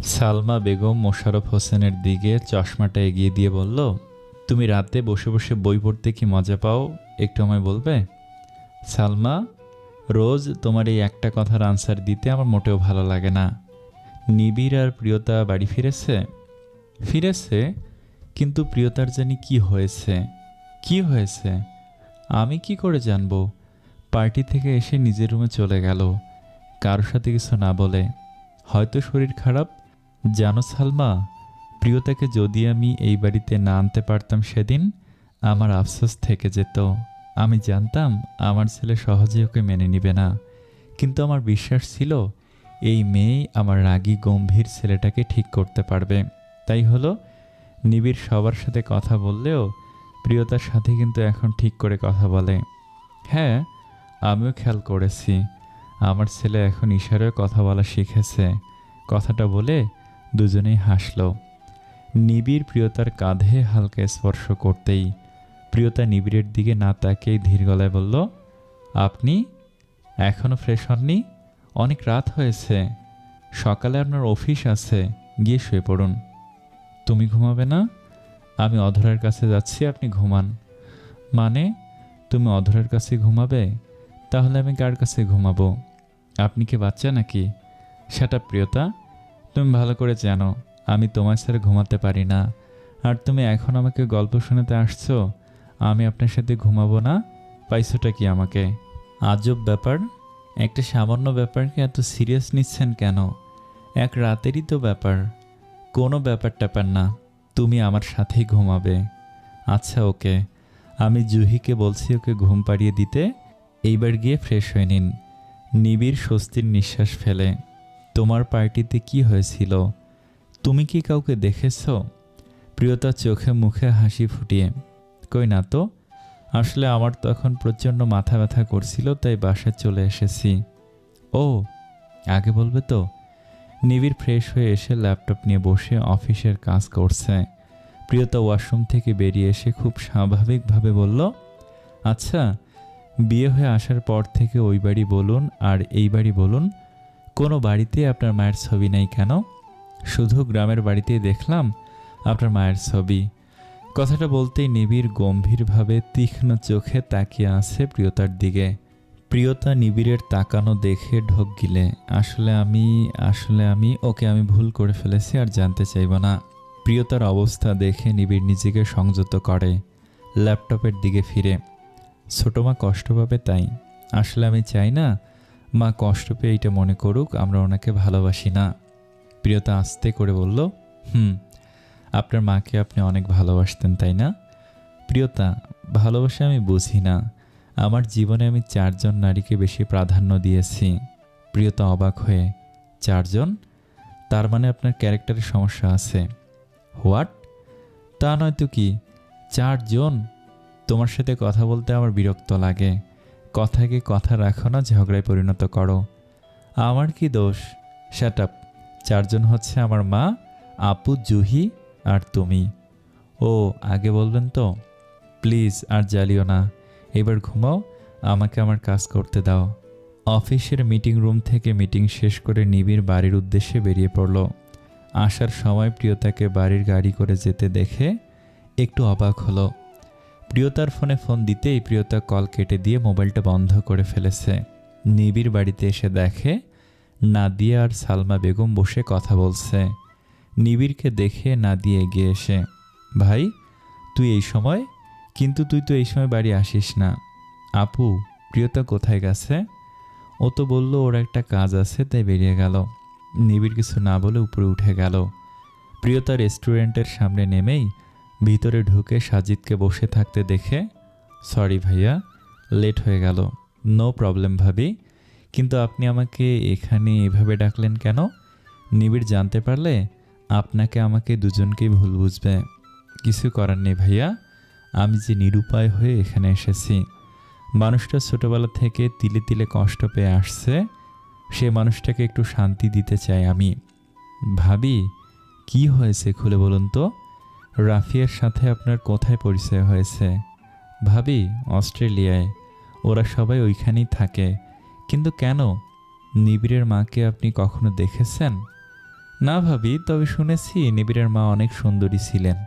সালমা বেগম মোশাররফ হোসেনের দিকে চশমাটা এগিয়ে দিয়ে বলল, তুমি রাতে বসে বসে বই পড়তে কি মজা পাও, একটু আমায় বলবে? সালমা, রোজ তোমার এই একটা কথার আনসার দিতে আমার মোটেও ভালো লাগে না। নিবিড় আর প্রিয়তা বাড়ি ফিরেছে? ফিরেছে, কিন্তু প্রিয়তার জানি কি হয়েছে। কি হয়েছে আমি কি করে জানবো? পার্টি থেকে এসে নিজের রুমে চলে গেল, কারোর সাথে কিছু না বলে। হয়তো শরীর খারাপ। জানো সালমা, প্রিয়তাকে যদি আমি এই বাড়িতে না আনতে পারতাম সেদিন, আমার আফসোস থেকে যেত। আমি জানতাম আমার ছেলে সহজে ওকে মেনে নিবে না, কিন্তু আমার বিশ্বাস ছিল এই মেয়েই আমার রাগী গম্ভীর ছেলেটাকে ঠিক করতে পারবে। তাই হলো, নিবিড় সবার সাথে কথা বললেও প্রিয়তার সাথে কিন্তু এখন ঠিক করে কথা বলে। হ্যাঁ, আমিও খেয়াল করেছি আমার ছেলে এখন ইশারায় কথা বলা শিখেছে। কথাটা বলে দুজনেই হাসল। নিবিড় প্রিয়তার কাঁধে হালকা স্পর্শ করতেই প্রিয়তা নিবিড়ের দিকে না তাকিয়ে ধীর গলায় বলল, আপনি এখনও ফ্রেশ হননি? অনেক রাত হয়েছে, সকালে আপনার অফিস আছে, গিয়ে শুয়ে পড়ুন। তুমি ঘুমাবে না? আমি অধরার কাছে যাচ্ছি, আপনি ঘুমান। মানে, তুমি অধরার কাছে ঘুমাবে? তাহলে আমি কার কাছে ঘুমাবো? আপনি কি বাচ্চা নাকি? সেটা প্রিয়তা, তুমি ভালো করে জানো আমি তোমার সাথে ঘুমাতে পারি না। আর তুমি এখন আমাকে গল্প শোনাতে আসছো আমি আপনার সাথে ঘুমাবো না? পাইছোটা কি আমাকে? আজব ব্যাপার, একটা সামান্য ব্যাপারকে এত সিরিয়াস নিচ্ছেন কেন? এক রাতেরই তো ব্যাপার, কোনো ব্যাপার ট্যাপার না। তুমি আমার সাথেই ঘুমাবে। আচ্ছা ওকে, আমি জুহিকে বলছি ওকে ঘুম পাড়িয়ে দিতে। এইবার গিয়ে ফ্রেশ হয়ে নিন। নিবিড় স্বস্তির নিঃশ্বাস ফেলে। তোমার পার্টিতে কি হয়েছিল? তুমি কি কাউকে দেখেছ? প্রিয়তা চোখে মুখে হাসি ফুটিয়ে, কই না তো, আসলে আমার তখন প্রচণ্ড মাথা ব্যথা করছিল, তাই বাসায় চলে এসেছি। ও, আগে বলবে তো। নিবিড় ফ্রেশ হয়ে এসে ল্যাপটপ নিয়ে বসে অফিসের কাজ করছে। প্রিয়তা ওয়াশরুম থেকে বেরিয়ে এসে খুব স্বাভাবিকভাবে বলল, আচ্ছা, বিয়ে হয়ে আসার পর থেকে ওই বাড়ি বলুন আর এই বাড়ি বলুন, কোনো বাড়িতে আপনার মায়ের ছবি নেই কেন? শুধু গ্রামের বাড়িতেই দেখলাম আপনার মায়ের ছবি। কথাটা বলতেই নিবিড় গম্ভীরভাবে তীক্ষ্ণ চোখে তাকিয়ে আছে প্রিয়তার দিকে। প্রিয়তা নিবিড়ের তাকানো দেখে ঢোক গিলে, আসলে আমি ওকে, আমি ভুল করে ফেলেছি, আর জানতে চাইব না। প্রিয়তার অবস্থা দেখে নিবিড় নিজেকে সংযত করে, ল্যাপটপের দিকে ফিরে। ছোট মা কষ্ট পাবে, তাই আসলে আমি চাই না মা কষ্ট পেয়ে এইটা মনে করুক আমরা ওনাকে ভালোবাসি না। প্রিয়তা আস্তে করে বলল, আপনার মাকে আপনি অনেক ভালোবাসতেন তাই না? প্রিয়তা, ভালোবাসা আমি বুঝি না। আমার জীবনে আমি 4জন নারীকে বেশি প্রাধান্য দিয়েছি। প্রিয়তা অবাক হয়ে, 4জন? তার মানে আপনার ক্যারেক্টারের সমস্যা আছে। হোয়াট? তা নয়তো কি, 4জন? তোমার সাথে কথা বলতে আমার বিরক্ত লাগে। কথাকে কথা রাখো না, ঝগড়ায় পরিণত করো। আমার কি দোষ? Shut up. 4জন হচ্ছে আমার মা, আপু, জুহি আর তুমি। ও, আগে বলবেন তো। প্লিজ আর জ্বালিও না, এবার ঘুমাও, আমাকে আমার কাজ করতে দাও। অফিসের মিটিং রুম থেকে মিটিং শেষ করে নিবিড় বাড়ির উদ্দেশ্যে বেরিয়ে পড়ল। আসার সময় প্রিয়তাকে বাড়ির গাড়ি করে যেতে দেখে একটু অবাক হলো। প্রিয়তার ফোনে ফোন দিতেই প্রিয়তা কল কেটে দিয়ে মোবাইলটা বন্ধ করে ফেলেছে। নিবিড় বাড়িতে এসে দেখে নাদিয়া আর সালমা বেগম বসে কথা বলছে। নিবিড়কে দেখে নাদিয়া এগিয়ে এসে, ভাই তুই এই সময়? কিন্তু তুই তো এই সময় বাড়ি আসিস না। আপু, প্রিয়তা কোথায় গেছে? ও তো বলল ওর একটা কাজ আছে, তাই বেরিয়ে গেল। নিবিড় কিছু না বলে উপরে উঠে গেল। প্রিয়তা রেস্টুরেন্টের সামনে নেমেই ভিতরে ঢুকে সাজিদকে বসে থাকতে দেখে, সরি ভাইয়া, লেট হয়ে গেল। নো প্রবলেম ভাবি, কিন্তু আপনি আমাকে এখানে এভাবে ডাকলেন কেন? নিবিড় জানতে পারলে আপনাকে আমাকে দুজনকেই ভুল বুঝবে। কিছু করার নেই ভাইয়া, আমি যে নিরুপায় হয়ে এখানে এসেছি। মানুষটা ছোটবেলা থেকে তিলে তিলে কষ্ট পেয়ে আসছে, সে মানুষটাকে একটু শান্তি দিতে চাই আমি। ভাবি, কি হয়েছে খুলে বলুন তো? রাফিয়ার সাথে আপনার কোথায় পরিচয় হয়েছে? ভাবি, অস্ট্রেলিয়ায়। ওরা সবাই ওইখানেই থাকে। কিন্তু কেন? নিবিড়ের মাকে আপনি কখনো দেখেছেন? না ভাবি, তবে শুনেছি নিবিড়ের মা অনেক সুন্দরী ছিলেন।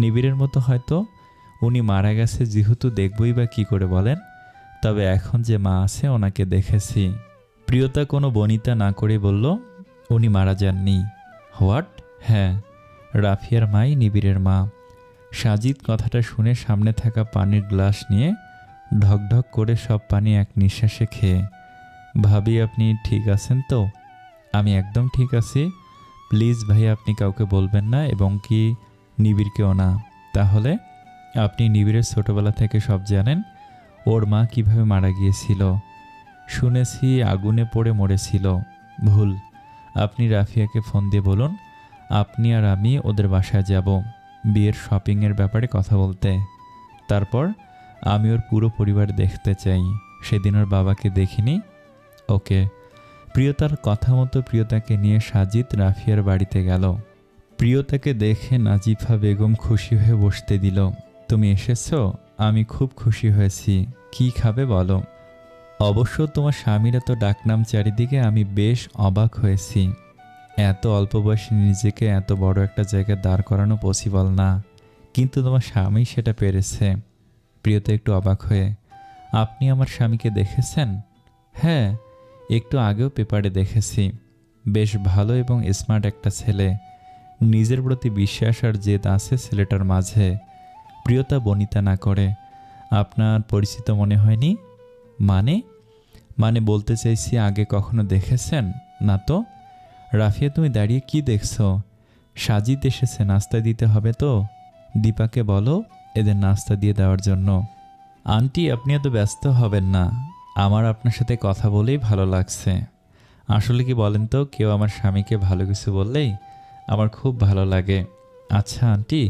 নিবিড়ের মতো হয়তো। উনি মারা গেছে যেহেতু দেখবই বা কী করে বলেন। তবে এখন যে মা আছে ওনাকে দেখেছি। প্রিয়তা কোনো বনিতা না করে বলল, উনি মারা যাননি। হোয়াট? হ্যাঁ, রাফিয়ার মাই নিবিড়ের মা। সাজিদ কথাটা শুনে সামনে থাকা পানির গ্লাস নিয়ে ঢকঢক করে সব পানি এক নিঃশ্বাসে খেয়ে, ভাবি আপনি ঠিক আছেন তো? আমি একদম ঠিক আছি। প্লিজ ভাই, আপনি কাউকে বলবেন না, এবং কি নিবিড়কেও না। তাহলে আপনি নিবিড়ের ছোটবেলা থেকে সব জানেন? ওর মা কিভাবে মারা গিয়েছিল? শুনেছি আগুনে পড়ে মরেছিল। ভুল। আপনি রাফিয়াকে ফোন দিয়ে বলুন আপনি আর আমি ওদের বাসায় যাব বিয়ের শপিংয়ের ব্যাপারে কথা বলতে। তারপর আমি ওর পুরো পরিবার দেখতে চাই। সেদিন ওর বাবাকে দেখিনি। ওকে। প্রিয়তার কথা মতো প্রিয়তাকে নিয়ে সাজিদ রাফিয়ার বাড়িতে গেল। প্রিয়তাকে দেখে নাজিফা বেগম খুশি হয়ে বসতে দিল। তুমি এসেছো? আমি খুব খুশি হয়েছি। কি খাবে বলো? অবশ্য তোমার স্বামীর এত ডাকনাম চারিদিকে, আমি বেশ অবাক হয়েছি। এত অল্প বয়সে নিজেকে এত বড় একটা জায়গায় দাঁড় করানো পসিবল না, কিন্তু তোমার স্বামী সেটা পেরেছে। প্রিয়তা একটু অবাক হয়ে, আপনি আমার স্বামীকে দেখেছেন? হ্যাঁ, একটু আগেও পেপারে দেখেছি। বেশ ভালো এবং স্মার্ট একটা ছেলে। নিজের প্রতি বিশ্বাস আর জেদ আছে ছেলেটার মাঝে। প্রিয়তা বনিতা না করে, আপনার পরিচিত মনে হয়নি? মানে? মানে বলতে চাইছি আগে কখনো দেখেছেন? না তো। রাফিয়া, তুমি দাঁড়িয়ে কি দেখছো? সাজিদ এসেছে, নাস্তা দিতে হবে তো। দীপাকে বলো এদের নাস্তা দিয়ে দেওয়ার জন্য। আন্টি, আপনি এত ব্যস্ত হবেন না। আমার আপনার সাথে কথা বলেই ভালো লাগছে। আসলে কি বলেন তো, কেউ আমার স্বামীকে ভালো কিছু বললেই আমার খুব ভালো লাগে। আচ্ছা আন্টি,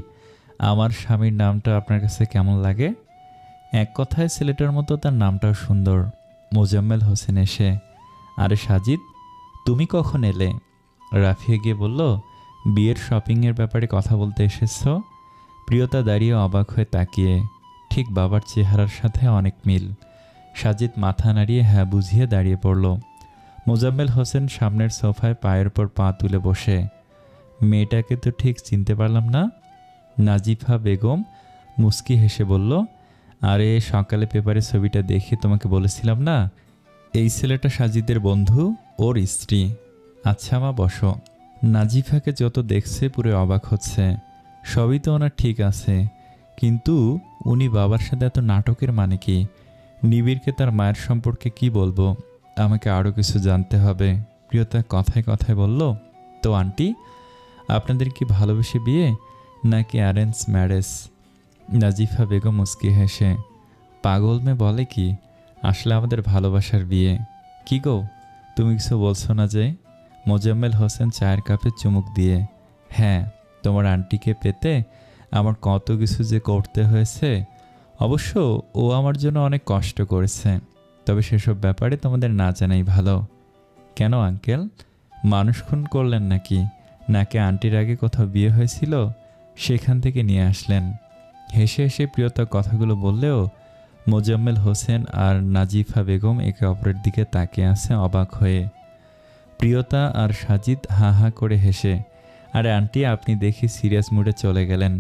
আমার স্বামীর নামটা আপনার কাছে কেমন লাগে? এক কথায় ছেলেটার মতো তার নামটাও সুন্দর, মোজাম্মেল হোসেন। এসে, আরে সাজিদ, তুমি কখন এলে? রাফিয়া গিয়ে বলল, বিয়ের শপিংয়ের ব্যাপারে কথা বলতে এসেছ। প্রিয়তা দাঁড়িয়ে অবাক হয়ে তাকিয়ে, ঠিক বাবার চেহারার সাথে অনেক মিল। সাজিদ মাথা নাড়িয়ে হ্যাঁ বুঝিয়ে দাঁড়িয়ে পড়ল। মোজাম্মেল হোসেন সামনের সোফায় পায়ের পর পা তুলে বসে, মেয়েটাকে তো ঠিক চিনতে পারলাম না। নাজিফা বেগম মুস্কি হেসে বলল, আরে সকালে পেপারে ছবিটা দেখে তোমাকে বলেছিলাম না, এই ছেলেটা সাজিদের বন্ধু, ওর স্ত্রী। আচ্ছা মা, বসো। নাজিফাকে যত দেখছে পুরো অবাক হচ্ছে। সবই তো ওনার ঠিক আছে, কিন্তু উনি বাবার সাথে এত নাটকের মানে কি? নিবিড়কে তার মায়ের সম্পর্কে কি বলবো? আমাকে আরও কিছু জানতে হবে। প্রিয়তা কথায় কথায় বলল, তো আন্টি, আপনাদের কি ভালোবেসে বিয়ে নাকি অ্যারেঞ্জ ম্যারেজ? নাজিফা বেগম মুস্কি হেসে, পাগল মেয়ে বলে কি, আসলে আমাদের ভালোবাসার বিয়ে। কি গো, তুমি কিছু বলছো না যে? মোজাম্মেল হোসেন চায়ের কাপে চুমুক দিয়ে, হ্যাঁ, তোমার আন্টিকে পেতে আমার কত কিছু যে করতে হয়েছে। অবশ্য ও আমার জন্য অনেক কষ্ট করেছে, তবে সেসব ব্যাপারে তোমাদের না জানাই ভালো। কেন আঙ্কেল, মানুষ খুন করলেন নাকি? নাকি আন্টির আগে কোথাও বিয়ে হয়েছিল, সেখান থেকে নিয়ে আসলেন? হেসে হেসে প্রিয়তা কথাগুলো বললেও মোজাম্মেল হোসেন আর নাজিফা বেগম একে অপরের দিকে তাকিয়ে আছে অবাক হয়ে। প্রিয়তা আর সাজিদ হা হা করে হেসে, আরে আন্টি, আপনি দেখি সিরিয়াস মুডে চলে গেলেন।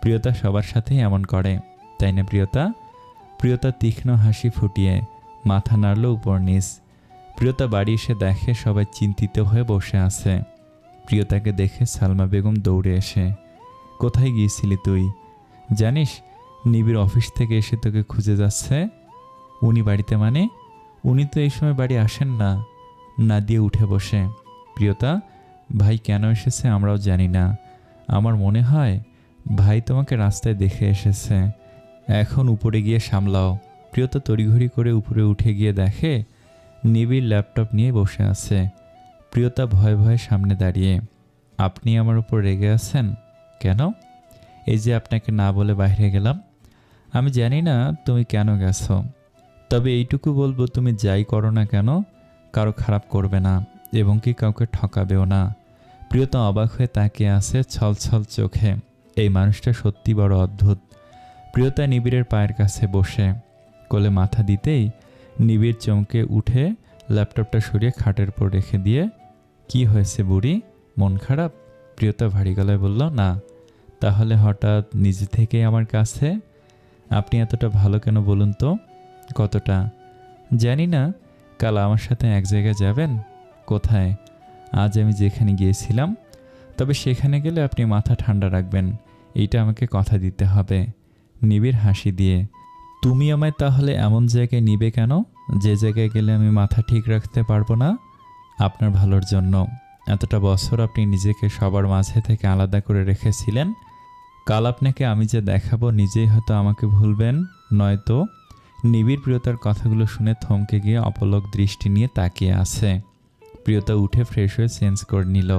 প্রিয়তা সবার সাথেই এমন করে, তাই না প্রিয়তা? প্রিয়তা তীক্ষ্ণ হাসি ফুটিয়ে মাথা নাড়ল উপর নিচ। প্রিয়তা বাড়ি এসে দেখে সবাই চিন্তিত হয়ে বসে আছে। প্রিয়তাকে দেখে সালমা বেগম দৌড়ে এসে, কোথায় গিয়েছিলি তুই? জানিস নিবিড় অফিস থেকে এসে তোকে খুঁজে যাচ্ছে। উনি বাড়িতে মানে? উনি তো এই সময় বাড়ি আসেন না। না দিয়ে উঠে বসে, প্রিয়তা, ভাই কেন এসেছে আমরাও জানি না। আমার মনে হয় ভাই তোমাকে রাস্তায় দেখে এসেছে। এখন উপরে গিয়ে সামলাও। প্রিয়তা তড়িঘড়ি করে উপরে উঠে গিয়ে দেখে নিবিড় ল্যাপটপ নিয়ে বসে আছে। প্রিয়তা ভয়ে ভয়ে সামনে দাঁড়িয়ে, আপনি আমার উপর রেগে আছেন কেন? এই যে আপনাকে না বলে বাইরে গেলাম। আমি জানি না তুমি কেন গেছো, তবে এইটুকু বলবো, তুমি যাই করো না কেন কারো খারাপ করবে না, এবং কি কাউকে ঠকাবেও না। প্রিয়তা অবাক হয়ে তাকিয়ে আছে ছলছল চোখে। এই মানুষটা সত্যি বড় অদ্ভুত। প্রিয়তা নিবিড়ের পায়ের কাছে বসে কোলে মাথা দিতেই নিবিড় চমকে উঠে ল্যাপটপটা সরিয়ে খাটের উপর রেখে দিয়ে, কি হয়েছে বুড়ি, মন খারাপ? প্রিয়তা ভারী গলায় বলল, না। তাহলে হঠাৎ নিজে থেকেই আমার কাছে? আপনি এতটা ভালো কেন বলুন তো? কতটা? জানি না। কাল আমার সাথে এক জায়গায় যাবেন? কোথায়? আজ আমি যেখানে গিয়েছিলাম। তবে সেখানে গেলে আপনি মাথা ঠান্ডা রাখবেন, এইটা আমাকে কথা দিতে হবে। নিবিড় হাসি দিয়ে, তুমি আমায় তাহলে এমন জায়গায় নিবে কেন যে জায়গায় গেলে আমি মাথা ঠিক রাখতে পারবো না? আপনার ভালোর জন্য। এতটা বছর আপনি নিজেকে সবার মাঝে থেকে আলাদা করে রেখেছিলেন। কাল আপনাকে আমি যে দেখাবো নিজেই হয়তো আমাকে ভুলবেন, নয়তো। নিবিড় প্রিয়তার কথাগুলো শুনে থমকে গিয়ে অপলক দৃষ্টি নিয়ে তাকিয়ে আছে। প্রিয়তা উঠে ফ্রেশ হয়ে চেঞ্জ করে নিল।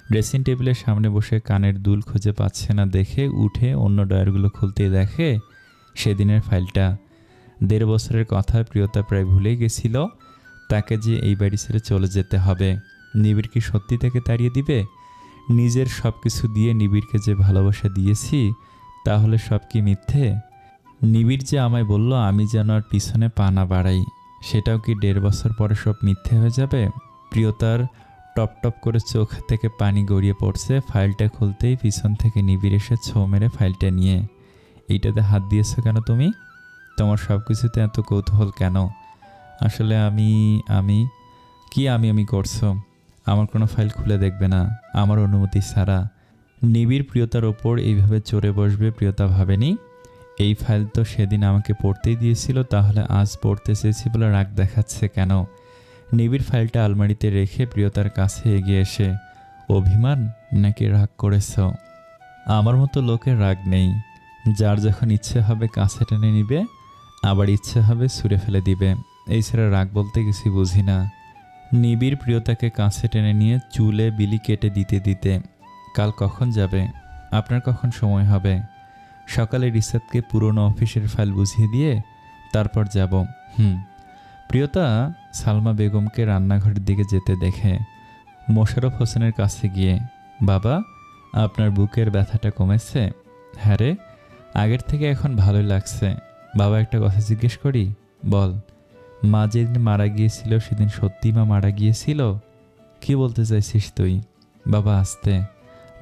ড্রেসিং টেবিলের সামনে বসে কানের দুল খুঁজে পাচ্ছে না দেখে উঠে অন্য ডয়ারগুলো খুলতেই দেখে সেদিনের ফাইলটা। 1.5 বছরের কথা প্রিয়তা প্রায় ভুলেই গেছিল তাকে যে এই বাড়ি ছেড়ে চলে যেতে হবে। নিবিড় কি সত্যি তাকে তাড়িয়ে দিবে? নিজের সব কিছু দিয়ে নিবিড়কে যে ভালোবাসা দিয়েছি, তাহলে সব কি মিথ্যে? নিবিড় যে আমায় বলল আমি যেন আর পিছনে পা না বাড়াই, সেটাও কি 1.5 বছর পরে সব মিথ্যে হয়ে যাবে? প্রিয়তার টপ টপ করে চোখ থেকে পানি গড়িয়ে পড়ছে। ফাইলটা খুলতেই পিছন থেকে নিবিড় এসে ছো মেরে ফাইলটা নিয়ে, এইটাতে হাত দিয়েছো কেন তুমি? তোমার সব কিছুতে এত কৌতূহল কেন? আসলে আমি করছো? আমার কোনো ফাইল খুলে দেখবে না আমার অনুমতি ছাড়া। নিবিড় প্রিয়তার ওপর এইভাবে চড়ে বসবে প্রিয়তা ভাবেনি। এই ফাইল তো সেদিন আমাকে পড়তেই দিয়েছিল, তাহলে আজ পড়তে চেয়েছি বলে রাগ দেখাচ্ছে কেন? নিবিড় ফাইলটা আলমারিতে রেখে প্রিয়তার কাছে এগিয়ে এসে, অভিমান নাকি রাগ করেছ? আমার মতো লোকের রাগ নেই। যার যখন ইচ্ছে হবে কাছে টেনে নিবে, আবার ইচ্ছে হবে ছুঁড়ে ফেলে দিবে। এই ছাড়া রাগ বলতে কিছু বুঝি না। নিবিড় প্রিয়তাকে কাছে টেনে নিয়ে চুলে বিলি কেটে দিতে দিতে, কাল কখন যাবে? আপনার কখন সময় হবে? সকালে রিসাতকে পুরনো অফিসের ফাইল বুঝিয়ে দিয়ে তারপর যাব। প্রিয়তা সালমা বেগমকে রান্নাঘরের দিকে যেতে দেখে মোশাররফ হোসেনের কাছে গিয়ে, বাবা, আপনার বুকের ব্যথাটা কমেছে? হ্যাঁ রে, আগের থেকে এখন ভালোই লাগছে। বাবা, একটা কথা জিজ্ঞেস করি? বল। মা যেদিন মারা গিয়েছিল সেদিন সত্যি মা মারা গিয়েছিল? কি বলতে চাইছিস তুই? বাবা আস্তে,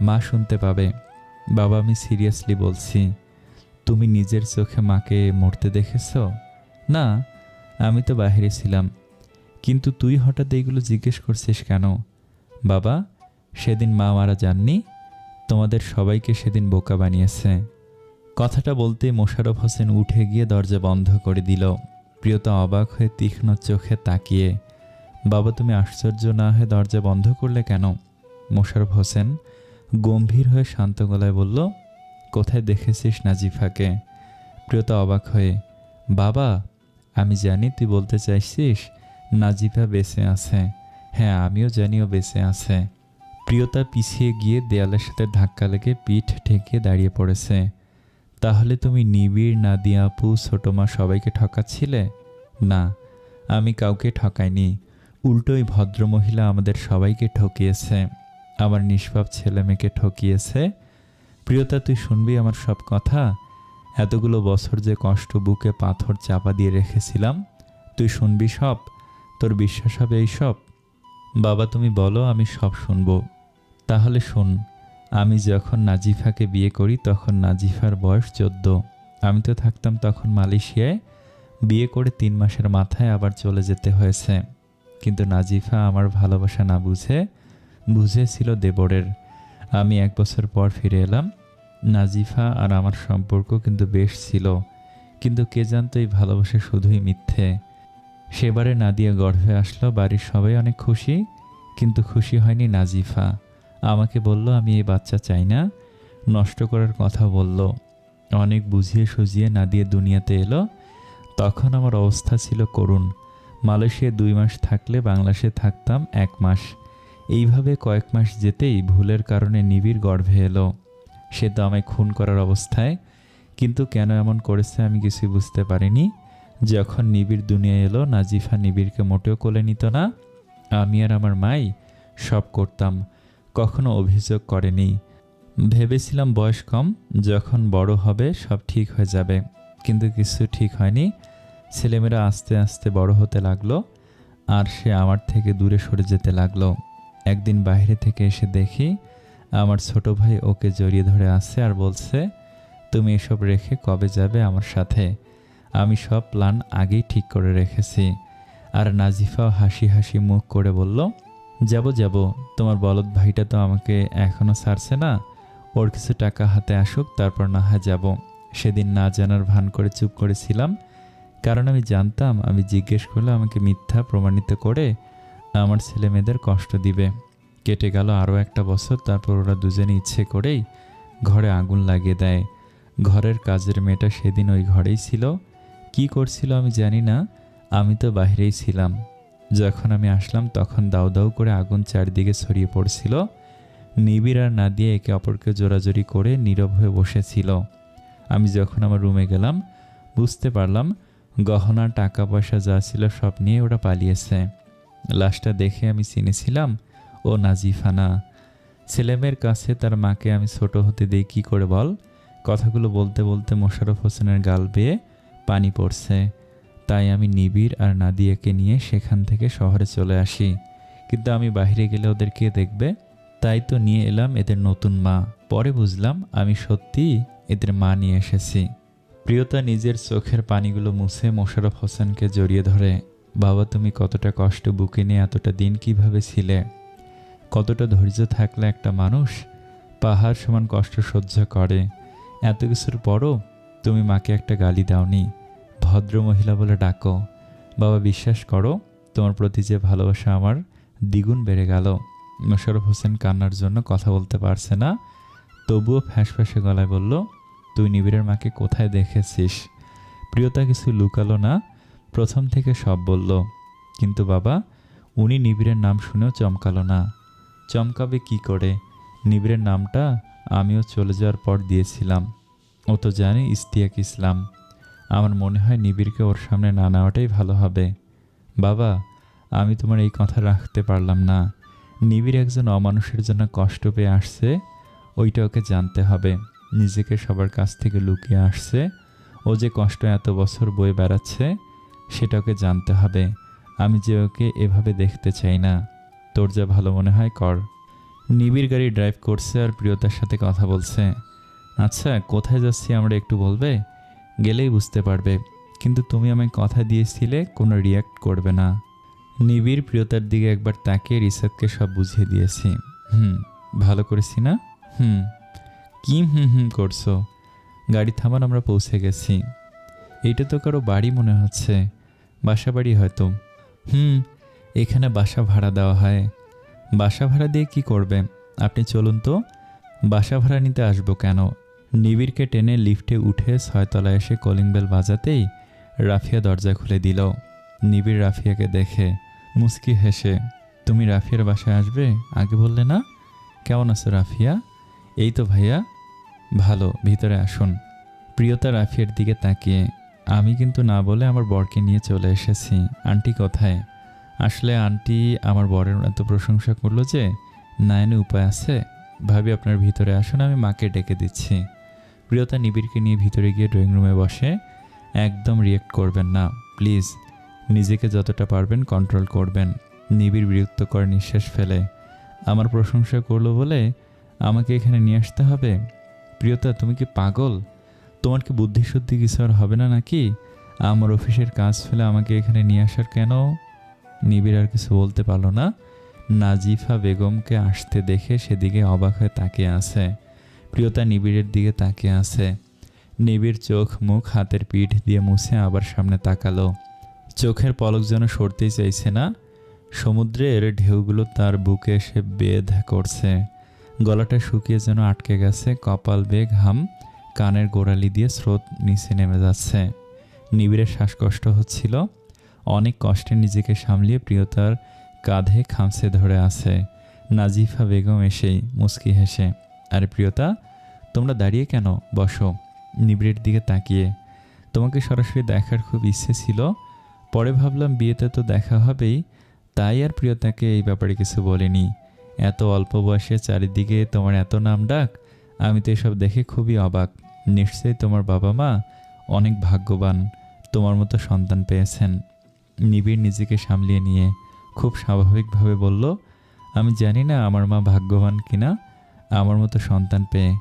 মা শুনতে পাবে। বাবা, আমি সিরিয়াসলি বলছি। তুমি নিজের চোখে মাকে মরতে দেখেছ? না, আমি তো বাইরে ছিলাম। কিন্তু তুই হঠাৎ এইগুলো জিজ্ঞেস করছিস কেন? বাবা, সেদিন মা মারা যাননি, তোমাদের সবাইকে সেদিন বোকা বানিয়েছে। কথাটা বলতে মোশাররফ হোসেন উঠে গিয়ে দরজা বন্ধ করে দিল। প্রিয়তা অবাক হয়ে তীক্ষ্ণ চোখে তাকিয়ে, বাবা, তুমি আশ্চর্য না হয়ে দরজা বন্ধ করলে কেন? মোশাররফ হোসেন গম্ভীর হয়ে শান্ত গলায় বলল, কোথায় দেখেছিস নাজিফাকে? প্রিয়তা অবাক হয়ে, বাবা, আমি জানি তুই বলতে চাইছিস নাজিফা বেঁচে আছে। হ্যাঁ, আমিও জানিও বেঁচে আছে। প্রিয়তা পিছিয়ে গিয়ে দেয়ালের সাথে ধাক্কা লেগে পিঠ ঠেকিয়ে দাঁড়িয়ে পড়েছে। তাহলে তুমি নিবিড়, নাদিয়া আপু, ছোট মা সবাইকে ঠকাচ্ছিলে? না, আমি কাউকে ঠকাইনি। উল্টোই ভদ্রমহিলা আমাদের সবাইকে ঠকিয়েছে, আমার নিষ্পাপ ছেলে মেয়েকে ঠকিয়েছে। প্রিয়তা, তুই শুনবি আমার সব কথা? এতগুলো বছর যে কষ্ট বুকে পাথর চাপা দিয়ে রেখেছিলাম, তুই শুনবি সব? তোর বিশ্বাস হবে এই সব? বাবা, তুমি বলো, আমি সব শুনবো। তাহলে শোন, আমি যখন নাজিফাকে বিয়ে করি তখন নাজিফার বয়স 14। আমি তো থাকতাম তখন মালয়েশিয়ায়। বিয়ে করে 3 মাসের মাথায় আবার চলে যেতে হয়েছে। কিন্তু নাজিফা আমার ভালোবাসা না বুঝেছিল দেবরের। আমি 1 বছর পর ফিরে এলাম। নাজিফা আর আমার সম্পর্ক কিন্তু বেশ ছিল, কিন্তু কে জানতো এই ভালোবাসা শুধুই মিথ্যে। সেবারে নাদিয়া গর্ভে আসলো, বাড়ির সবাই অনেক খুশি, কিন্তু খুশি হয়নি নাজিফা। আমাকে বলল আমি এই বাচ্চা চাই না, নষ্ট করার কথা বলল। অনেক বুঝিয়ে সুঝিয়ে নাদিয়া দুনিয়াতে এলো। তখন আমার অবস্থা ছিল করুণ। মালয়েশিয়ায় 2 মাস থাকলে বাংলাদেশে থাকতাম 1 মাস। এইভাবে কয়েক মাস যেতেই ভুলের কারণে নিবিড় গর্ভে এলো। সে তো আমায় খুন করার অবস্থায়, কিন্তু কেন এমন করেছে আমি কিছু বুঝতে পারিনি। যখন নিবিড় দুনিয়ায় এলো, নাজিফা নিবিড়কে মোটেও কোলে নিত না। আমি আর আমার মাই সব করতাম, কখনো অভিযোগ করেনি। ভেবেছিলাম বয়স কম, যখন বড় হবে সব ঠিক হয়ে যাবে, কিন্তু কিছু ঠিক হয়নি। ছেলেমেয়েরা আস্তে আস্তে বড় হতে লাগলো, আর সে আমার থেকে দূরে সরে যেতে লাগলো। একদিন বাইরে থেকে এসে দেখি আমার ছোট ভাই ওকে জড়িয়ে ধরে আছে আর বলছে, তুমি এসব রেখে কবে যাবে আমার সাথে? আমি সব প্ল্যান আগেই ঠিক করে রেখেছি। আর নাজিফাও হাসি হাসি মুখ করে বলল, যাব যাব, তোমার বলদ ভাইটা তো আমাকে এখনও ছাড়ছে না। ওর কিছু টাকা হাতে আসুক, তারপর না হয় যাব। সেদিন না জানার ভান করে চুপ করেছিলাম, কারণ আমি জানতাম আমি জিজ্ঞেস করলে আমাকে মিথ্যা প্রমাণিত করে আমার ছেলে মেয়েদের কষ্ট দিবে। কেটে গেল আরও একটা বছর। তারপর ওরা দুজনে ইচ্ছে করেই ঘরে আগুন লাগিয়ে দেয়। ঘরের কাজের মেয়েটা সেদিন ওই ঘরেই ছিল। কি করছিল আমি জানি না, আমি তো বাইরেই ছিলাম। যখন আমি আসলাম তখন দাউ দাউ করে আগুন চারদিকে ছড়িয়ে পড়ছিল। নিবিড় আর নাদিয়া একে অপরকে জোরাজোরি করে নীরব হয়ে বসেছিল। আমি যখন আমার রুমে গেলাম বুঝতে পারলাম গহনা টাকা পয়সা যা ছিল সব নিয়ে ওরা পালিয়েছে। লাশটা দেখে আমি চিনেছিলাম ও নাজিফা না। ছেলেমেয়ের কাছে তার মাকে আমি ছোট হতে দেই কি করে বল? কথাগুলো বলতে বলতে মোশাররফ হোসেনের গাল বেয়ে পানি পড়ছে। তাই আমি নিবিড় আর নাদিয়াকে নিয়ে সেখান থেকে শহরে চলে আসি। কিন্তু আমি বাইরে গেলে ওদের কে দেখবে? তাই তো নিয়ে এলাম এদের নতুন মা। পরে বুঝলাম আমি সত্যিই এদের মা নিয়ে এসেছি। প্রিয়তা নিজের চোখের পানিগুলো মুছে মোশাররফ হোসেনকে জড়িয়ে ধরে, বাবা তুমি কতটা কষ্ট বুকে নিয়ে এতটা দিন কিভাবে ছিলে? কতটা ধৈর্য থাকলে একটা মানুষ পাহাড় সমান কষ্ট সহ্য করে? এত কিছুর পরও তুমি মাকে একটা গালি দাওনি, ভদ্র মহিলা বলে ডাকো। বাবা বিশ্বাস করো, তোমার প্রতি যে ভালোবাসা আমার দ্বিগুণ বেড়ে গেল। মোশাররফ হোসেন কান্নার জন্য কথা বলতে পারছে না, তবুও ফ্যাঁসফ্যাঁসে গলায় বলল, তুই নিবিড়ের মাকে কোথায় দেখেছিস? প্রিয়তা কিছু লুকালো না, প্রথম থেকে সব বলল। কিন্তু বাবা, উনি নিবিড়ের নাম শুনেও চমকালো না। চমকাবে কি করে? নিবিড়ের নামটা আমিও চলে যাওয়ার পর দিয়েছিলাম। ও তো জানে ইস্তিয়াক ইসলাম। আমার মনে হয় নিবিড়কে ওর সামনে না নেওয়াটাই ভালো হবে। বাবা, আমি তোমার এই কথা রাখতে পারলাম না। নিবিড় একজন অমানুষের জন্য কষ্ট পেয়ে আসছে, ওইটা ওকে জানতে হবে। নিজেকে সবার কাছ থেকে লুকিয়ে আসছে, ও যে কষ্ট এত বছর বয়ে বেড়াচ্ছে সেটা ওকে জানতে হবে। আমি যে ওকে এভাবে দেখতে চাই না। তোর যা ভালো মনে হয় কর। নিবিড় গাড়ি ড্রাইভ করছে আর প্রিয়তার সাথে কথা বলছে। আচ্ছা, কোথায় যাচ্ছি আমরা একটু বলবে? গেলেই বুঝতে পারবে। কিন্তু তুমি আমায় কথা দিয়েছিলে কোনো রিয়্যাক্ট করবে না। নিবিড় প্রিয়তার দিকে একবার তাকিয়ে রিসাতকে সব বুঝিয়ে দিয়েছি। ভালো করেছি না? কি করছো? গাড়ি থামান, আমরা পৌঁছে গেছি। এইটা তো কারো বাড়ি মনে হচ্ছে। বাসা বাড়ি হয়তো। এখানে বাসা ভাড়া দেওয়া হয়। বাসা ভাড়া দিয়ে কি করবে? আপনি চলুন তো। বাসা ভাড়া নিতে আসবো কেন? নিবিড়কে টেনে লিফটে উঠে 6 তলায় এসে কলিং বেল বাজাতেই রাফিয়া দরজা খুলে দিল। নিবিড় রাফিয়াকে দেখে মুচকি হেসে, তুমি রাফিয়ার বাসায় আসবে? আগে বললে না। কেমন আছো রাফিয়া? এই তো ভাইয়া ভালো, ভিতরে আসুন। প্রিয়তা রাফিয়ার দিকে তাকিয়ে, আমি কিন্তু না বলে আমার বরকে নিয়ে চলে এসেছি। আন্টি কোথায়? আসলে আন্টি আমার বরের এত প্রশংসা করলো যে না এনে উপায় আছে। ভাবি আপনার ভিতরে আসুন, আমি মাকে ডেকে দিচ্ছি। প্রিয়তা নিবিড়কে নিয়ে ভিতরে গিয়ে ড্রয়িং রুমে বসে। একদম রিয়েক্ট করবেন না প্লিজ, নিজেকে যতটা পারবেন কন্ট্রোল করবেন। নিবিড় বিরক্তকর নিঃশ্বাস ফেলে, আমার প্রশংসা করলো বলে আমাকে এখানে নিয়ে আসতে হবে? প্রিয়তা তুমি কি পাগল? তোমার কি বুদ্ধিশুদ্ধি কিছু আর হবে না নাকি? আমার অফিসের কাজ ফেলে আমাকে এখানে নিয়ে আসার কেন? নিবিড় আর কিছু বলতে পারল না। নাজিফা বেগমকে আসতে দেখে সেদিকে অবাক হয়ে তাকিয়ে আছে। প্রিয়তা নিবিড়ের দিকে তাকিয়ে আছে। নিবিড় চোখ মুখ হাতের পিঠ দিয়ে মুছে আবার সামনে তাকালো। চোখের পলক যেন সরতেই চাইছে না। সমুদ্রের ঢেউগুলো তার বুকে এসে বেধ করছে। গলাটা শুকিয়ে যেন আটকে গেছে। কপাল বেয়ে ঘাম, কানের গোড়ালি দিয়ে স্রোত নিচে নেমে যাচ্ছে। নিবিড়ের শ্বাসকষ্ট হচ্ছিল। অনেক কষ্টে নিজেকে সামলিয়ে প্রিয়তার কাঁধে খামছে ধরে আছে। নাজিফা বেগম এসেই মুচকি হেসে, আরে প্রিয়তা, তোমরা দাঁড়িয়ে কেন? বসো। নিবিড়ের দিকে তাকিয়ে, তোমাকে সরাসরি দেখার খুব ইচ্ছে ছিল, পরে ভাবলাম বিয়েতে তো দেখা হবেই, তাই আর প্রিয়তাকে এই ব্যাপারে কিছু বলিনি। এত অল্প বয়সে চারিদিকে তোমার এত নাম ডাক, আমি তো এসব দেখে খুবই অবাক। নিশ্চয়ই তোমার বাবা মা অনেক ভাগ্যবান, তোমার মতো সন্তান পেয়েছেন। নিবিড় নিজেকে সামলিয়ে নিয়ে খুব স্বাভাবিকভাবে বলল, আমি জানি না আমার মা ভাগ্যবান কিনা আমার মতো সন্তান পেয়ে,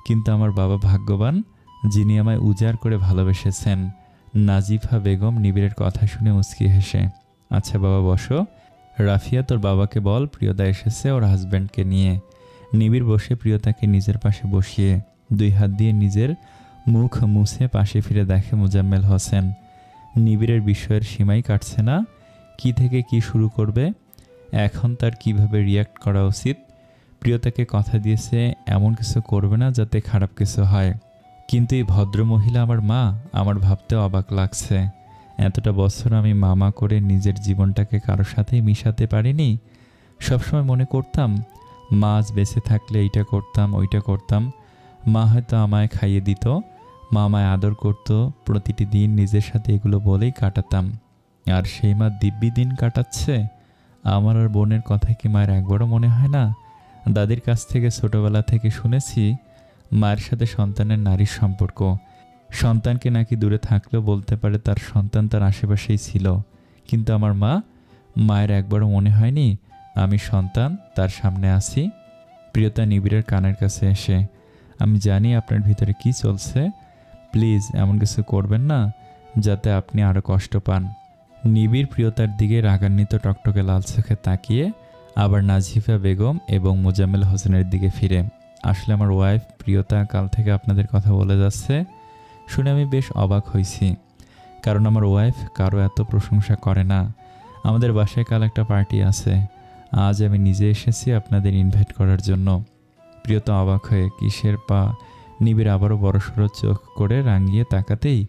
কিন্তু আমার বাবা ভাগ্যবান যিনি আমায় উজাড় করে ভালোবেসেছেন। নাজিফা বেগম নিবিড়ের কথা শুনে মুচকি হেসে, আচ্ছা বাবা বসো। রাফিয়া তোর বাবাকে বল প্রিয়তা এসেছে ওর হাজব্যান্ডকে নিয়ে। নিবিড় বসে প্রিয়তাকে নিজের পাশে বসিয়ে 2 হাত দিয়ে নিজের মুখ মুছে পাশে ফিরে দেখে মোজাম্মেল হোসেন। নিবিড়ের বিষয়ের সীমাই কাটছে না, কি থেকে কি শুরু করবে, এখন তার কিভাবে রিয়্যাক্ট করা উচিত। প্রিয়তাকে কথা দিয়েছে এমন কিছু করবে না যাতে খারাপ কিছু হয়, কিন্তু এই ভদ্রমহিলা আমার মা, আমার ভাবতেও অবাক লাগছে। এতটা বছর আমি মামা করে নিজের জীবনটাকে কারোর সাথেই মিশাতে পারিনি। সবসময় মনে করতাম মা আজ বেঁচে থাকলে এইটা করতাম ওইটা করতাম। মা হয়তো আমায় খাইয়ে দিত, মা আমায় আদর করত, প্রতিটি দিন নিজের সাথে এগুলো বলেই কাটাতাম। আর সেই মা দিব্যি দিন কাটাচ্ছে। আমার আর বোনের কথা কি মায়ের একবারও মনে হয় না? দাদির কাছ থেকে ছোটবেলা থেকে শুনেছি মায়ের সাথে সন্তানের নারীর সম্পর্ক। সন্তানকে নাকি দূরে থাকলেও বলতে পারে তার সন্তান তার আশেপাশেই ছিল, কিন্তু আমার মায়ের একবারও মনে হয়নি আমি সন্তান তার সামনে আছি। প্রিয়তা নিবিড়ের কানের কাছে এসে, আমি জানি আপনার ভিতরে কি চলছে, প্লিজ এমন কিছু করবেন না যাতে আপনি আরও কষ্ট পান। নিবিড় প্রিয়তার দিকে রাগান্বিত টকটকে লাল চোখে তাকিয়ে আবার নাজিফা বেগম এবং মোজাম্মেল হোসেনের দিকে ফিরে, আসলে আমার ওয়াইফ প্রিয়তা কাল থেকে আপনাদের কথা বলে যাচ্ছে। শুনে আমি বেশ অবাক হয়েছি, কারণ আমার ওয়াইফ কারো এত প্রশংসা করে না। আমাদের বাসায় কাল একটা পার্টি আছে, আজ আমি নিজে এসেছি আপনাদের ইনভাইট করার জন্য। প্রিয়তা অবাক হয়ে কিসের পা নিবিড় আবারও বড়সড় চোখ করে রাঙিয়ে তাকাতেই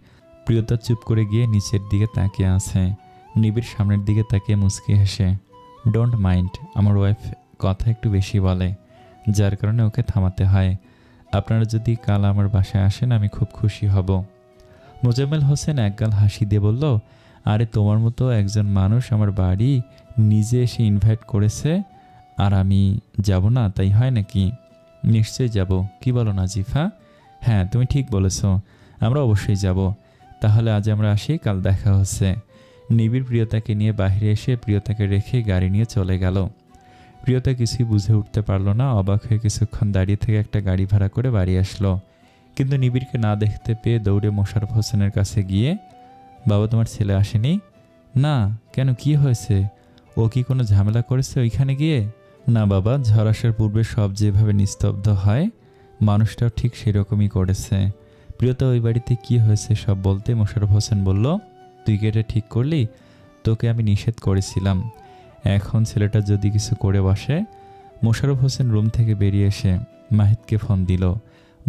প্রিয়তা চুপ করে গিয়ে নিচের দিকে তাকিয়ে আছে। নিবিড় সামনের দিকে তাকিয়ে মুচকি হেসে, ডোন্ট মাইন্ড, আমার ওয়াইফ কথা একটু বেশি বলে, যার কারণে ওকে থামাতে হয়। আপনারা যদি কাল আমার বাসায় আসেন আমি খুব খুশি হব। মোজাম্মেল হোসেন একগাল হাসি দিয়ে বলল, আরে তোমার মতো একজন মানুষ আমার বাড়ি নিজে এসে ইনভাইট করেছে আর আমি যাব না, তাই হয় নাকি? নিশ্চয়ই যাব, কি বলো নাজিফা? হ্যাঁ তুমি ঠিক বলেছ, আমরা অবশ্যই যাব। তাহলে আজ আমরা আসি, কাল দেখা হচ্ছে। নিবিড় প্রিয়তাকে নিয়ে বাইরে এসে প্রিয়তাকে রেখে গাড়ি নিয়ে চলে গেল। প্রিয়তা কিছুই বুঝে উঠতে পারল না, অবাক হয়ে কিছুক্ষণ দাঁড়িয়ে থেকে একটা গাড়ি ভাড়া করে বাড়ি আসলো। কিন্তু নিবিড়কে না দেখতে পেয়ে দৌড়ে মোশাররফ হোসেনের কাছে গিয়ে, বাবা তোমার ছেলে আসেনি? না, কেন কি হয়েছে? ও কি কোনো ঝামেলা করেছে ওইখানে গিয়ে? না বাবা, ঝড় আসার পূর্বে সব যেভাবে নিস্তব্ধ হয় মানুষটাও ঠিক সেরকমই করেছে। প্রিয়তা ওই বাড়িতে কি হয়েছে সব বলতে মোশাররফ হোসেন বলল, তুই কি এটা ঠিক করলি? তোকে আমি নিষেধ করেছিলাম, এখন ছেলেটা যদি কিছু করে বসে। মোশাররফ হোসেন রুম থেকে বেরিয়ে এসে মাহিদকে ফোন দিল।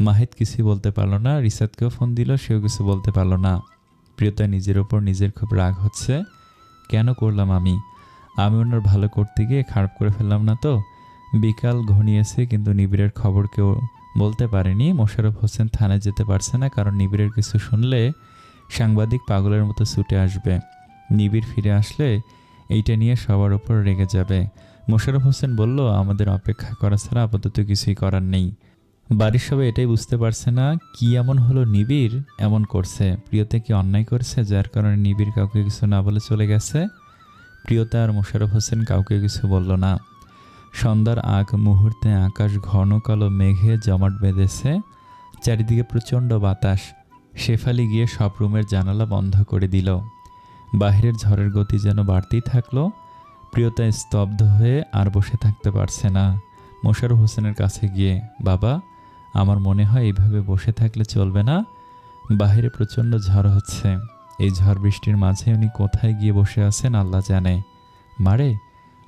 মাহিদ কিছুই বলতে পারলো না। রিসাতকেও ফোন দিল, সেও কিছু বলতে পারলো না। প্রিয়তা নিজের ওপর নিজের খুব রাগ হচ্ছে, কেন করলাম আমি ওনার ভালো করতে গিয়ে খারাপ করে ফেললাম না তো? বিকাল ঘনিয়েছে কিন্তু নিবিড়ের খবর কেউ বলতে পারেনি। মোশাররফ হোসেন থানায় যেতে পারছে না, কারণ নিবিড়ের কিছু শুনলে সাংবাদিক পাগলের মতো ছুটে আসবে। নিবিড় ফিরে আসলে এইটা নিয়ে সবার ওপর রেগে যাবে। মোশাররফ হোসেন বলল, আমাদের অপেক্ষা করা ছাড়া আপাতত কিছুই করার নেই। বাড়ির সবাই এটাই বুঝতে পারছে না কি এমন হলো নিবিড় এমন করছে। প্রিয়তা কি অন্যায় করছে যার কারণে নিবিড় কাউকে কিছু না বলে চলে গেছে? প্রিয়তা আর মোশাররফ হোসেন কাউকে কিছু বলল না। সন্ধ্যার আগ মুহূর্তে আকাশ ঘন কালো মেঘে জমাট বেঁধেছে, চারিদিকে প্রচণ্ড বাতাস। শেফালি গিয়ে সব রুমের জানালা বন্ধ করে দিল। বাহিরের ঝড়ের গতি যেন বাড়তেই থাকলো। প্রিয়তা স্তব্ধ হয়ে আর বসে থাকতে পারছে না। মোশাররফ হোসেনের কাছে গিয়ে, বাবা আমার মনে হয় এইভাবে বসে থাকলে চলবে না, বাহিরে প্রচণ্ড ঝড় হচ্ছে। এই ঝড় বৃষ্টির মাঝে উনি কোথায় গিয়ে বসে আছেন আল্লাহ জানে। মারে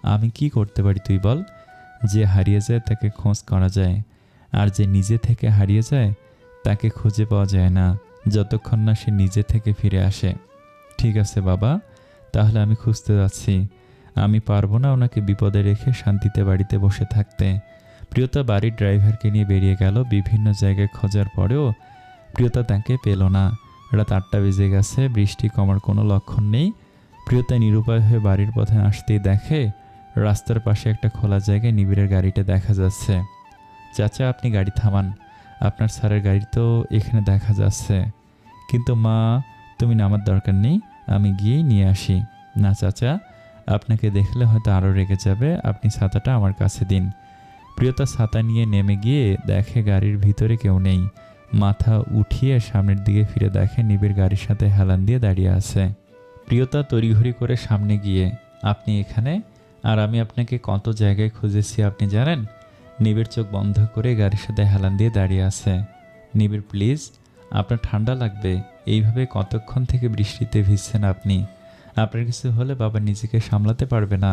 আমি কি করতে পারি তুই বল? যে হারিয়ে যায় তাকে খোঁজ করা যায়, আর যে নিজে থেকে হারিয়ে যায় তাকে খুঁজে পাওয়া যায় না যতক্ষণ না সে নিজে থেকে ফিরে আসে। ঠিক আছে বাবা, তাহলে আমি খুঁজতে যাচ্ছি। আমি পারবো না ওনাকে বিপদে রেখে শান্তিতে বাড়িতে বসে থাকতে। প্রিয়তা বাড়ির ড্রাইভারকে নিয়ে বেরিয়ে গেল। বিভিন্ন জায়গায় খোঁজার পরেও প্রিয়তা তাকে পেল না। রাত 8টা বেজে গেছে, বৃষ্টি কমার কোনো লক্ষণ নেই। প্রিয়তা নিরুপায় হয়ে বাড়ির পথে আসতেই দেখে রাস্তার পাশে একটা খোলা জায়গায় নিবিড়ের গাড়িটা দেখা যাচ্ছে। চাচা আপনি গাড়ি থামান, আপনার স্যারের গাড়ি তো এখানে দেখা যাচ্ছে। কিন্তু মা তুমি নামার দরকার নেই, আমি গিয়েই নিয়ে আসি। না চাচা, আপনাকে দেখলে হয়তো আরও রেগে যাবে। আপনি ছাতাটা আমার কাছে দিন। প্রিয়তা ছাতা নিয়ে নেমে গিয়ে দেখে গাড়ির ভিতরে কেউ নেই। মাথা উঠিয়ে সামনের দিকে ফিরে দেখে নিবিড় গাড়ির সাথে হেলান দিয়ে দাঁড়িয়ে আছে। প্রিয়তা তড়িঘড়ি করে সামনে গিয়ে, আপনি এখানে? আর আমি আপনাকে কত জায়গায় খুঁজেছি আপনি জানেন? নিবিড় চোখ বন্ধ করে গাড়ির সাথে হেলান দিয়ে দাঁড়িয়ে আছে। নিবিড়, প্লিজ, আপনার ঠান্ডা লাগবে। এইভাবে কতক্ষণ থেকে বৃষ্টিতে ভিজছেন আপনি? আপনার কিছু হলে বাবা নিজেকে সামলাতে পারবে না।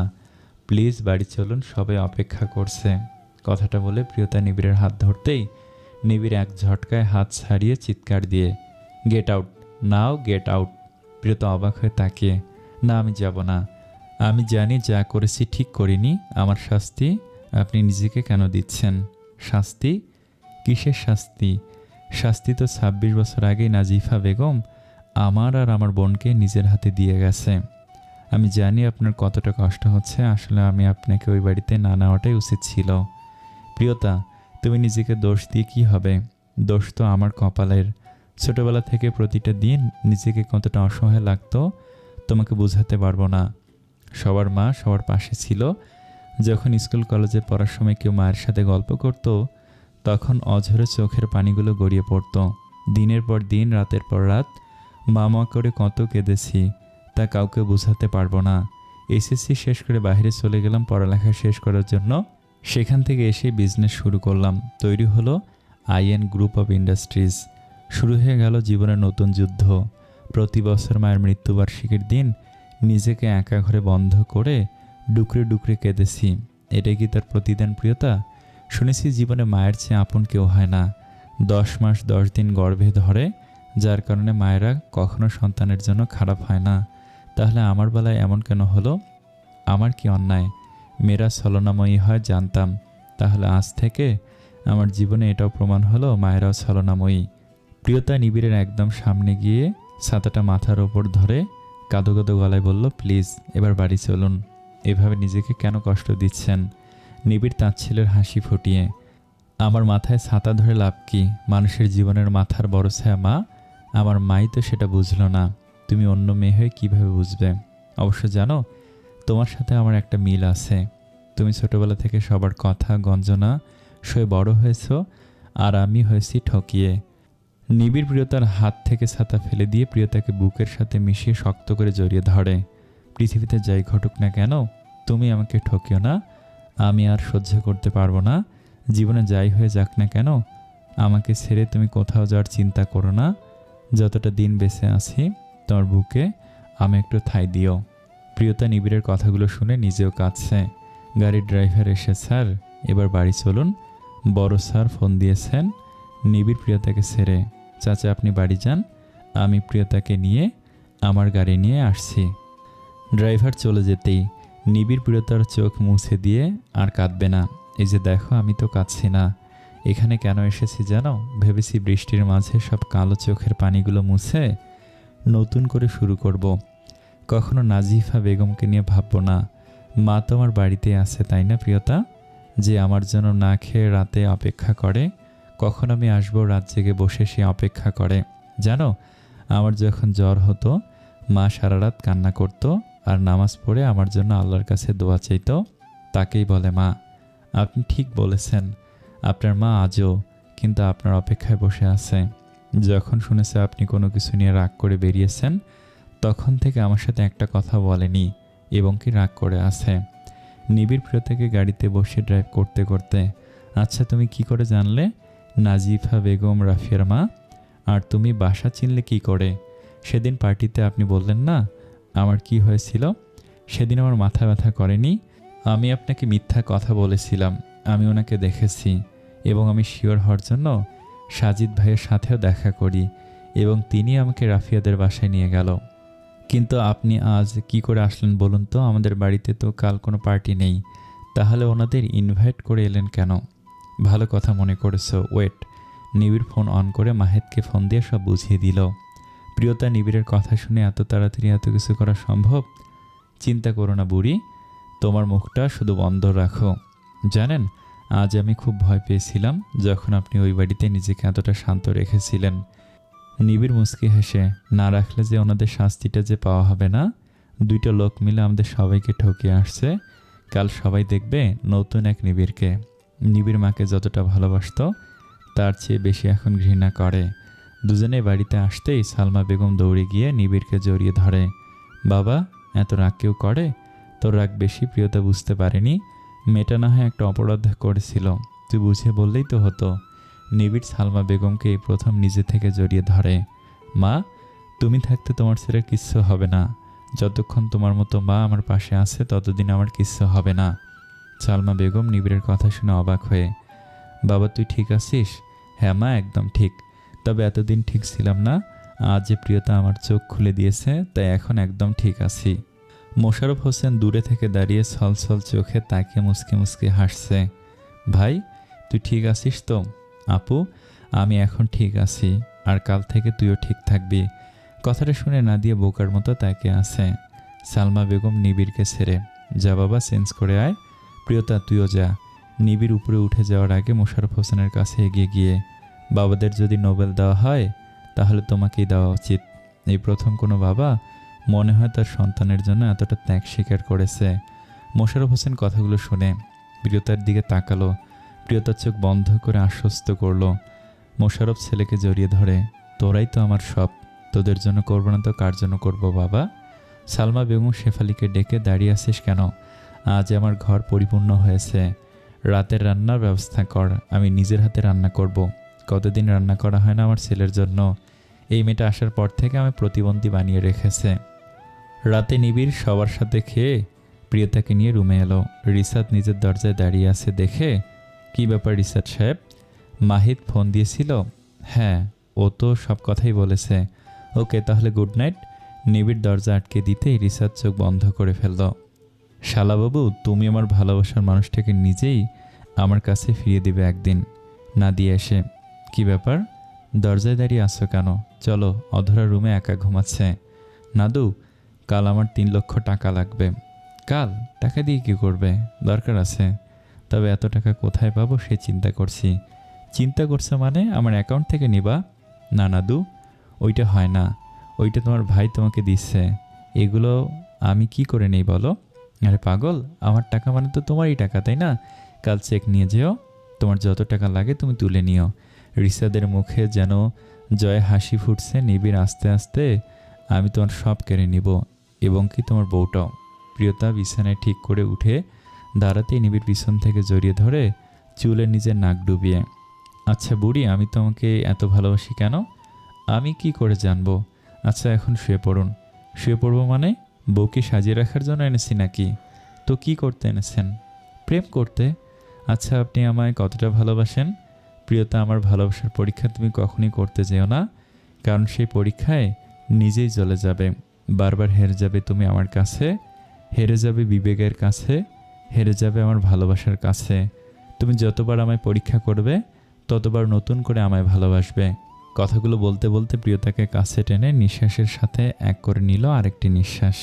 প্লিজ বাড়ি চলুন, সবাই অপেক্ষা করছে। কথাটা বলে প্রিয়তা নিবিড়ের হাত ধরতেই নিবিড় এক ঝটকায় হাত ছাড়িয়ে চিৎকার দিয়ে, get out, now get out. Priyota অবাক হয়ে তাকিয়ে, না আমি যাব না। আমি জানি যা করেছি ঠিক করিনি। আমার শাস্তি আপনি নিজেকে কেন দিচ্ছেন? শাস্তি? কিসের শাস্তি? শাস্তি তো ২৬ বছর আগেই নাজিফা বেগম আমার আর আমার বোনকে নিজের হাতে দিয়ে গেছে। আমি জানি আপনার কতটা কষ্ট হচ্ছে। আসলে আমি আপনাকে ওই বাড়িতে না নেওয়াটাই উচিত ছিল। প্রিয়তা, তুমি নিজেকে দোষ দিয়ে কী হবে? দোষ তো আমার কপালের। ছোটবেলা থেকে প্রতিটা দিন নিজেকে কতটা অসহায় লাগতো তোমাকে বোঝাতে পারবো না। সবার মা সবার পাশে ছিল। যখন স্কুল কলেজে পড়ার সময় কেউ মায়ের সাথে গল্প করত, তখন অঝরে চোখের পানিগুলো গড়িয়ে পড়তো। দিনের পর দিন, রাতের পর রাত মা মা করে কত কেঁদেছি, তা কাউকে বোঝাতে পারবো না। এসএসসি শেষ করে বাইরে চলে গেলাম পড়ালেখা শেষ করার জন্য। সেখান থেকে এসে বিজনেস শুরু করলাম। তৈরি হলো আইএন গ্রুপ অফ ইন্ডাস্ট্রিজ। শুরু হয়ে গেল জীবনের নতুন যুদ্ধ। প্রতি বছর মায়ের মৃত্যুবার্ষিকীর দিন নিজেকে একা ঘরে বন্ধ করে ডুকরে ডুকরে কেঁদেছি। এটাই কি তার প্রতিদান প্রিয়তা? শুনেছি জীবনে মায়ের চেয়ে আপন কেউ হয় না। 10 মাস 10 দিন গর্ভে ধরে, যার কারণে মায়েরা কখনো সন্তানের জন্য খারাপ হয় না। তাহলে আমার বেলায় এমন কেন হলো? আমার কি অন্যায়? মেয়েরা ছলনাময়ী হয় জানতাম, তাহলে আজ থেকে আমার জীবনে এটাও প্রমাণ হলো মায়েরাও ছলনাময়ী। প্রিয়তা নিবিড়ের একদম সামনে গিয়ে ছাতাটা মাথার ওপর ধরে কাঁদো কাঁদো গলায় বলল, প্লিজ এবার বাড়ি চলুন। এভাবে নিজেকে কেন কষ্ট দিচ্ছেন? নিবিড় তাচ্ছিলের হাসি ফুটিয়ে, আমার মাথায় ছাতা ধরে লাভ কি? মানুষের জীবনের মাথার বড় ছায়া মা। আমার মাই তো সেটা বুঝলো না। তুমি অন্য মেয়ে হয়ে কীভাবে বুঝবে? অবশ্য জানো, তোমার সাথে আমার একটা মিল আছে। তুমি ছোটবেলা থেকে সবার কথা গঞ্জনা সয়ে বড় হয়েছ, আর আমি হয়েছি ঠকিয়ে। নিবিড় প্রিয়তার হাত থেকে ছাতা ফেলে দিয়ে প্রিয়তাকে বুকের সাথে মিশিয়ে শক্ত করে জড়িয়ে ধরে। পৃথিবীতে যাই ঘটুক না কেন, তুমি আমাকে ঠকিও না। আমি আর সহ্য করতে পারবো না। জীবনে যাই হয়ে যাক না কেন, আমাকে ছেড়ে তুমি কোথাও যাওয়ার চিন্তা করো না। যতটা দিন বেঁচে আছি তোমার বুকে আমি একটু ঠাঁই দিও। প্রিয়তা নিবিড়ের কথাগুলো শুনে নিজেও কাঁদছে। গাড়ির ড্রাইভার এসে, স্যার এবার বাড়ি চলুন। বড় স্যার ফোন দিয়েছেন। নিবিড় প্রিয়তাকে ছেড়ে, চাচা আপনি বাড়ি যান, আমি প্রিয়তাকে নিয়ে আমার গাড়ি নিয়ে আসছি। ড্রাইভার চলে যেতেই নিবিড় প্রিয়তার চোখ মুছে দিয়ে, আর কাঁদবে না। এই যে দেখো, আমি তো কাঁদছি না। এখানে কেন এসেছি জানো? ভেবেছি বৃষ্টির মাঝে সব কালো চোখের পানিগুলো মুছে নতুন করে শুরু করব। কখনো নাজিফা বেগমকে নিয়ে ভাববো না। মা তো আমার বাড়িতে আছে, তাই না প্রিয়তা? যে আমার জন্য না খেয়ে রাতে অপেক্ষা করে। কখন আমি আসবো রাত জেগে বসে সে অপেক্ষা করে। জানো, আমার যখন জ্বর হতো মা সারা রাত কান্না করতো আর নামাজ পড়ে আমার জন্য আল্লাহর কাছে দোয়া চাইতো। তাকেই বলে মা। আপনি ঠিক বলেছেন, আপনার মা আজও কিন্তু আপনার অপেক্ষায় বসে আছে। যখন শুনেছে আপনি কোনো কিছু নিয়ে রাগ করে বেরিয়েছেন, তখন থেকে আমার সাথে একটা কথা বলেনি এবং কি রাগ করে আছে। নিবিড় প্রিয়তাকে গাড়িতে বসে ড্রাইভ করতে করতে, আচ্ছা তুমি কি করে জানলে নাজিফা বেগম রাফিয়ার মা? আর তুমি বাসা চিনলে কি করে? সেদিন পার্টিতে আপনি বললেন না আমার কি হয়েছিল? সেদিন আমার মাথা ব্যথা করেনি। আমি আপনাকে মিথ্যা কথা বলেছিলাম। আমি ওনাকে দেখেছি এবং আমি শিওর হওয়ার জন্য সাজিদ ভাইয়ের সাথেও দেখা করি এবং তিনি আমাকে রাফিয়াদের বাসায় নিয়ে গেল। কিন্তু আপনি আজ কি করে আসলেন বলুন তো? আমাদের বাড়িতে তো কাল কোনো পার্টি নেই। তাহলে ওনাদের ইনভাইট করে এলেন কেন? ভালো কথা মনে করেছো। ওয়েট। নিবিড় ফোন অন করে মাহেদকে ফোন দিয়ে সব বুঝিয়ে দিল। প্রিয়তা নিবিড়ের কথা শুনে এত তাড়াতাড়ি এত কিছু করা সম্ভব? চিন্তা করো না বুড়ি, তোমার মুখটা শুধু বন্ধ রাখো। জানেন, আজ আমি খুব ভয় পেয়েছিলাম যখন আপনি ওই বাড়িতে নিজেকে এতটা শান্ত রেখেছিলেন। নিবিড় মুচকি হেসে, না রাখলে যে ওনাদের শাস্তিটা যে পাওয়া হবে না, দুইটা লোক মিলে আমাদের সবাইকে ঠকিয়ে আসছে। কাল সবাই দেখবে নতুন এক নিবিড়কে। নিবিড় মাকে যতটা ভালোবাসতো তার চেয়ে বেশি এখন ঘৃণা করে। দুজনে বাড়িতে আসতেই সালমা বেগম দৌড়ে গিয়ে নিবিড়কে জড়িয়ে ধরে। বাবা, এত রাগ কেউ করে? তোর রাগ বেশি প্রিয়তা বুঝতে পারেনি। মেয়েটা না হয় একটা অপরাধ করেছিল, তুই বুঝিয়ে বললেই তো হতো। নিবিড় সালমা বেগমকে এই প্রথম নিজে থেকে জড়িয়ে ধরে। মা, তুমি থাকতে তোমার ছেলের কিচ্ছু হবে না। যতক্ষণ তোমার মতো মা আমার পাশে আছে ততদিন আমার কিচ্ছু হবে না। সালমা বেগম নিবিড়ের কথা শুনে অবাক হয়ে, বাবা তুই ঠিক আছিস? হ্যাঁ মা, একদম ঠিক। তবে এতদিন ঠিক ছিলাম না। আজ যে প্রিয়তা আমার চোখ খুলে দিয়েছে তাই এখন একদম ঠিক আছি। মোশাররফ হোসেন দূরে থেকে দাঁড়িয়ে ছলছল চোখে তাকে মুচকি মুচকি হাসছে। ভাই, তুই ঠিক আছিস তো? আপু, আমি এখন ঠিক আছি, আর কাল থেকে তুইও ঠিক থাকবি। কথাটা শুনে নাদিয়া বোকার মতো তাকে আছে। সালমা বেগম নিবিড়কে ছেড়ে, যা বাবা চেঞ্জ করে আয়। প্রিয়তা তুইও যা। নিবিড় উপরে উঠে যাওয়ার আগে মোশাররফ হোসেনের কাছে এগিয়ে গিয়ে, বাবাদের যদি নোবেল দেওয়া হয় তাহলে তোমাকেই দেওয়া উচিত। এই প্রথম কোনো বাবা মনে হয় তার সন্তানের জন্য এতটা ত্যাগ স্বীকার করেছে। মোশাররফ হোসেন কথাগুলো শুনে প্রিয়তার দিকে তাকালো। প্রিয়তার চোখ বন্ধ করে আশ্বস্ত করলো। মোশাররফ ছেলেকে জড়িয়ে ধরে, তোরাই তো আমার সব, তোদের জন্য করবো না তো কার জন্য করবো বাবা? সালমা বেগম শেফালিকে ডেকে, দাঁড়িয়ে আছিস কেন? আজ আমার ঘর পরিপূর্ণ হয়েছে। রাতের রান্নার ব্যবস্থা কর, আমি নিজের হাতে রান্না করব। কতদিন রান্না করা হয় না আমার ছেলের জন্য। এই মেয়েটা আসার পর থেকে আমি প্রতিবন্ধী বানিয়ে রেখেছে। রাতে নিবিড় সবার সাথে খেয়ে প্রিয়তাকে নিয়ে রুমে এলো। রিসাত নিজের দরজায় দাঁড়িয়ে আছে দেখে, কি ব্যাপার রিসাত সাহেব? মাহিদ ফোন দিয়েছিল? হ্যাঁ, ও তো সব কথাই বলেছে। ওকে, তাহলে গুড নাইট। নিবিড় দরজা আটকে দিতেই রিসাত চোখ বন্ধ করে ফেলল। শালাবাবু, তুমি আমার ভালোবাসার মানুষটাকে নিজেই আমার কাছে ফিরিয়ে দিবে একদিন। না দিয়ে এসে, কি ব্যাপার দরজায় দাঁড়িয়ে আসছো কেন? চলো, অধরা রুমে একা ঘুমাচ্ছে। নাদু, কাল আমার 3 লক্ষ টাকা লাগবে। কাল? টাকা দিয়ে কী করবে? দরকার আছে। তবে এত টাকা কোথায় পাবো সে চিন্তা করছি। চিন্তা করছো মানে আমার অ্যাকাউন্ট থেকে নিবা? না নাদু, ওইটা হয় না। ওইটা তোমার ভাই তোমাকে দিচ্ছে। এগুলো আমি কি করে নেই বলো? আরে পাগল, আমার টাকা মানে তো তোমারই টাকা, তাই না? কাল চেক নিয়ে যেও, তোমার যত টাকা লাগে তুমি তুলে নিও। রিসাদের মুখে যেন জয় হাসি ফুটছে। নিবিড় আস্তে আস্তে, আমি তোমার সব কেড়ে নিব, এবং কি তোমার বউটাও। প্রিয়তা বিছানায় ঠিক করে উঠে দাঁড়াতেই নিবিড় পিছন থেকে জড়িয়ে ধরে চুলে নিজের নাক ডুবিয়ে, আচ্ছা বুড়ি, আমি তোমাকে এত ভালোবাসি কেন? আমি কি করে জানবো? আচ্ছা এখন শুয়ে পড়ুন। শুয়ে পড়বো মানে? বউকে সাজিয়ে রাখার জন্য এনেছি নাকি? তো কি করতে এনেছেন? প্রেম করতে। আচ্ছা আপনি আমায় কতটা ভালোবাসেন? প্রিয়তা, আমার ভালোবাসার পরীক্ষা তুমি কখনই করতে যেও না, কারণ সেই পরীক্ষায় নিজেই জ্বলে যাবে। বারবার হেরে যাবে তুমি আমার কাছে, হেরে যাবে বিবেকের কাছে, হেরে যাবে আমার ভালোবাসার কাছে। তুমি যতবার আমায় পরীক্ষা করবে ততবার নতুন করে আমায় ভালোবাসবে। কথাগুলো বলতে বলতে প্রিয়তাকে কাছে টেনে নিঃশ্বাসের সাথে এক করে নিল আরেকটি নিঃশ্বাস।